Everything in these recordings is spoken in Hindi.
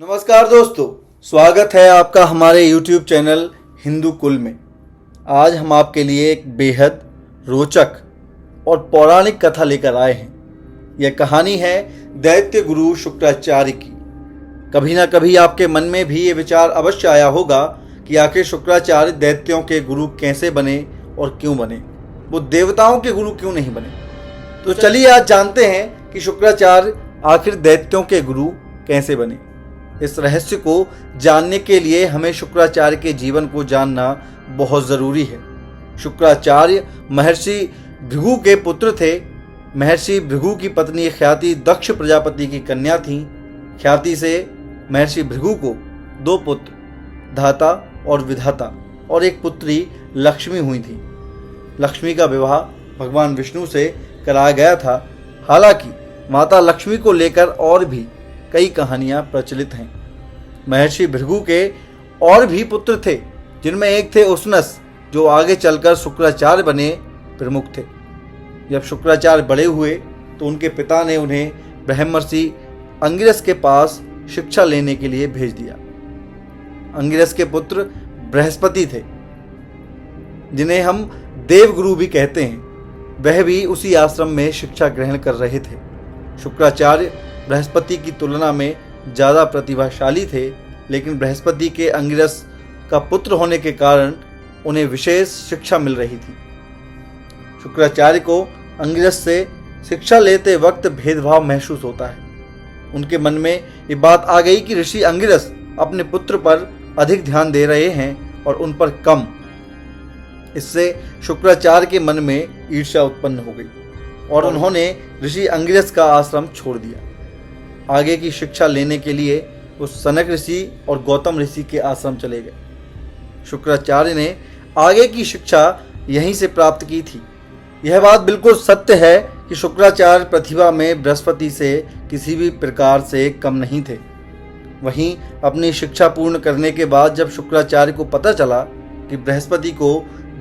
नमस्कार दोस्तों, स्वागत है आपका हमारे YouTube चैनल हिंदू कुल में। आज हम आपके लिए एक बेहद रोचक और पौराणिक कथा लेकर आए हैं। यह कहानी है दैत्य गुरु शुक्राचार्य की। कभी ना कभी आपके मन में भी ये विचार अवश्य आया होगा कि आखिर शुक्राचार्य दैत्यों के गुरु कैसे बने और क्यों बने, वो देवताओं के गुरु क्यों नहीं बने। तो चलिए आज जानते हैं कि शुक्राचार्य आखिर दैत्यों के गुरु कैसे बने। इस रहस्य को जानने के लिए हमें शुक्राचार्य के जीवन को जानना बहुत ज़रूरी है। शुक्राचार्य महर्षि भृगु के पुत्र थे। महर्षि भृगु की पत्नी ख्याति दक्ष प्रजापति की कन्या थी। ख्याति से महर्षि भृगु को 2 पुत्र धाता और विधाता और एक पुत्री लक्ष्मी हुई थी। लक्ष्मी का विवाह भगवान विष्णु से कराया गया था। हालांकि माता लक्ष्मी को लेकर और भी कई कहानियां प्रचलित हैं। महर्षि भृगु के और भी पुत्र थे, जिनमें एक थे उसनस, जो आगे चलकर शुक्राचार्य बने प्रमुख थे। जब शुक्राचार्य बड़े हुए तो उनके पिता ने उन्हें ब्रह्मर्षि अंगिरस के पास शिक्षा लेने के लिए भेज दिया। अंगिरस के पुत्र बृहस्पति थे, जिन्हें हम देवगुरु भी कहते हैं। वह भी उसी आश्रम में शिक्षा ग्रहण कर रहे थे। शुक्राचार्य बृहस्पति की तुलना में ज़्यादा प्रतिभाशाली थे, लेकिन बृहस्पति के अंगिरस का पुत्र होने के कारण उन्हें विशेष शिक्षा मिल रही थी। शुक्राचार्य को अंगिरस से शिक्षा लेते वक्त भेदभाव महसूस होता है। उनके मन में ये बात आ गई कि ऋषि अंगिरस अपने पुत्र पर अधिक ध्यान दे रहे हैं और उन पर कम। इससे शुक्राचार्य के मन में ईर्ष्या उत्पन्न हो गई और उन्होंने ऋषि अंगिरस का आश्रम छोड़ दिया। आगे की शिक्षा लेने के लिए वो सनक ऋषि और गौतम ऋषि के आश्रम चले गए। शुक्राचार्य ने आगे की शिक्षा यहीं से प्राप्त की थी। यह बात बिल्कुल सत्य है कि शुक्राचार्य प्रतिभा में बृहस्पति से किसी भी प्रकार से कम नहीं थे। वहीं अपनी शिक्षा पूर्ण करने के बाद जब शुक्राचार्य को पता चला कि बृहस्पति को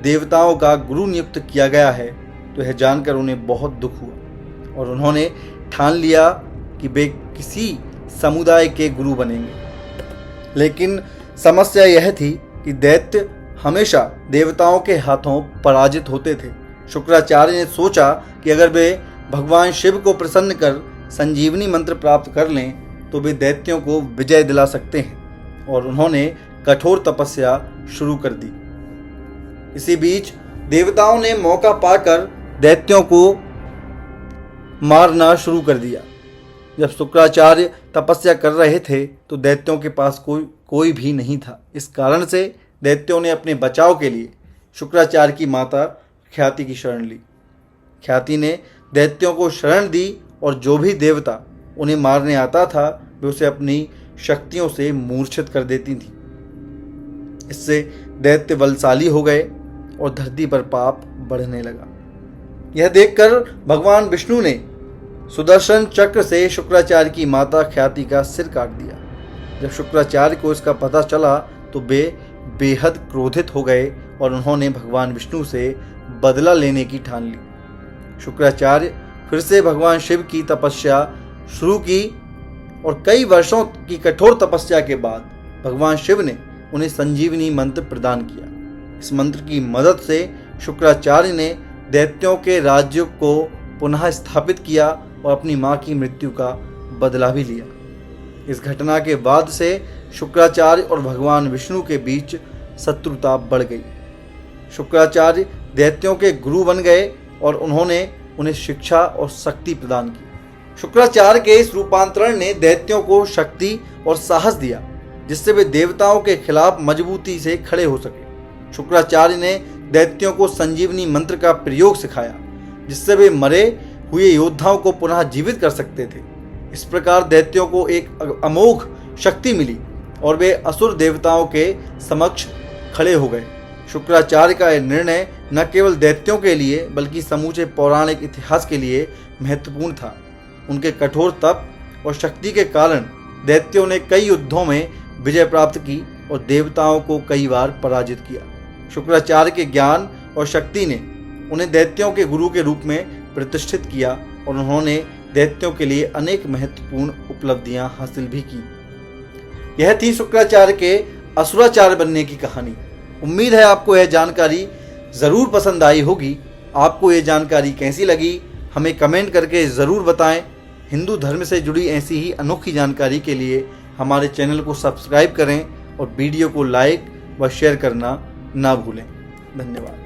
देवताओं का गुरु नियुक्त किया गया है, तो यह जानकर उन्हें बहुत दुख हुआ और उन्होंने ठान लिया कि वे किसी समुदाय के गुरु बनेंगे। लेकिन समस्या यह थी कि दैत्य हमेशा देवताओं के हाथों पराजित होते थे। शुक्राचार्य ने सोचा कि अगर वे भगवान शिव को प्रसन्न कर संजीवनी मंत्र प्राप्त कर लें तो वे दैत्यों को विजय दिला सकते हैं, और उन्होंने कठोर तपस्या शुरू कर दी। इसी बीच देवताओं ने मौका पाकर दैत्यों को मारना शुरू कर दिया। जब शुक्राचार्य तपस्या कर रहे थे तो दैत्यों के पास कोई भी नहीं था। इस कारण से दैत्यों ने अपने बचाव के लिए शुक्राचार्य की माता ख्याति की शरण ली। ख्याति ने दैत्यों को शरण दी और जो भी देवता उन्हें मारने आता था वे उसे अपनी शक्तियों से मूर्छित कर देती थी। इससे दैत्य बलशाली हो गए और धरती पर पाप बढ़ने लगा। यह देखकर भगवान विष्णु ने सुदर्शन चक्र से शुक्राचार्य की माता ख्याति का सिर काट दिया। जब शुक्राचार्य को इसका पता चला तो वे बेहद क्रोधित हो गए और उन्होंने भगवान विष्णु से बदला लेने की ठान ली। शुक्राचार्य फिर से भगवान शिव की तपस्या शुरू की और कई वर्षों की कठोर तपस्या के बाद भगवान शिव ने उन्हें संजीवनी मंत्र प्रदान किया। इस मंत्र की मदद से शुक्राचार्य ने दैत्यों के राज्य को पुनः स्थापित किया और अपनी मां की मृत्यु का बदला भी लिया। इस घटना के बाद से शुक्राचार्य और भगवान विष्णु के बीच शत्रुता बढ़ गई। शुक्राचार्य दैत्यों के गुरु बन गए और उन्होंने उन्हें शिक्षा और शक्ति प्रदान की। शुक्राचार्य के इस रूपांतरण ने दैत्यों को शक्ति और साहस दिया, जिससे वे देवताओं के खिलाफ मजबूती से खड़े हो सके। शुक्राचार्य ने दैत्यों को संजीवनी मंत्र का प्रयोग सिखाया, जिससे वे मरे हुए योद्धाओं को पुनः जीवित कर सकते थे। इस प्रकार दैत्यों को एक अमोघ शक्ति मिली और वे असुर देवताओं के समक्ष खड़े हो गए। शुक्राचार्य का यह निर्णय न केवल दैत्यों के लिए बल्कि समूचे पौराणिक इतिहास के लिए महत्वपूर्ण था। उनके कठोर तप और शक्ति के कारण दैत्यों ने कई युद्धों में विजय प्राप्त की और देवताओं को कई बार पराजित किया। शुक्राचार्य के ज्ञान और शक्ति ने उन्हें दैत्यों के गुरु के रूप में प्रतिष्ठित किया और उन्होंने दैत्यों के लिए अनेक महत्वपूर्ण उपलब्धियां हासिल भी की। यह थी शुक्राचार्य के असुराचार्य बनने की कहानी। उम्मीद है आपको यह जानकारी ज़रूर पसंद आई होगी। आपको ये जानकारी कैसी लगी हमें कमेंट करके ज़रूर बताएं। हिंदू धर्म से जुड़ी ऐसी ही अनोखी जानकारी के लिए हमारे चैनल को सब्सक्राइब करें और वीडियो को लाइक व शेयर करना ना भूलें। धन्यवाद।